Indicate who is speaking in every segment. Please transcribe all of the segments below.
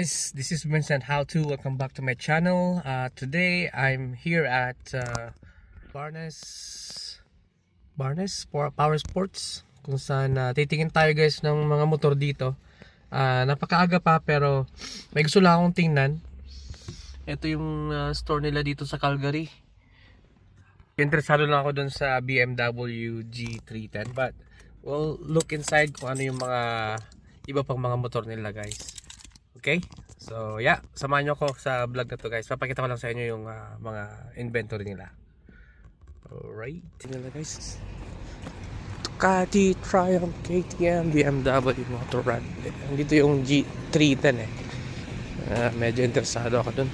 Speaker 1: guys, this is Vincent How To. Welcome back to my channel. Today I'm here at Barnes Power Sports, kung saan titingin tayo guys ng mga motor dito. Napakaaga pa pero may gusto lang akong tingnan. Ito yung store nila dito sa Calgary. Interesado lang ako dun sa BMW G310, but we'll look inside kung ano yung mga iba pang mga motor nila guys. Okay, so yeah, samahan nyo ako sa vlog na to guys. Papakita ko lang sa inyo yung mga inventory nila. Alright, nila guys, Ducati, Triumph, KTM, BMW, Motorrad. Dito yung G310 eh. Medyo interesado ako dun.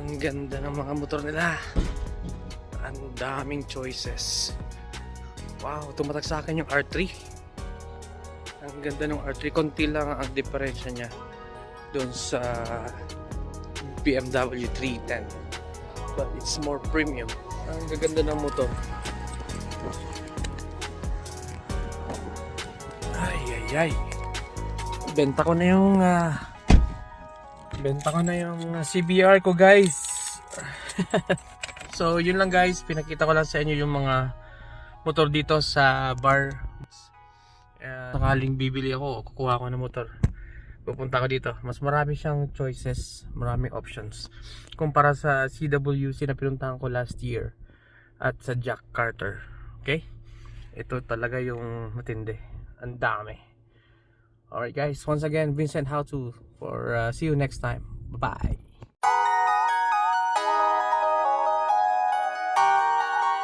Speaker 1: Ang ganda ng mga motor nila. Ang daming choices. Wow, tumatak sa akin yung R3. Ang ganda ng R3. Konti lang ang diferensya niya doon sa BMW 310. But it's more premium. Ang gaganda ng motor. Ay, ay, ay. Benta ko na yung CBR ko, guys. So, yun lang, guys. Pinakita ko lang sa inyo yung mga motor dito sa bar. Sakaling bibili ako, kukuha ko ng motor, pupunta ko dito. Mas marami siyang choices, maraming options kumpara sa CWC na pinuntahan ko last year at sa Jack Carter. Okay? Ito talaga yung matindi. Ang dami. Alright guys, once again, Vincent How To for see you next time. Bye-bye.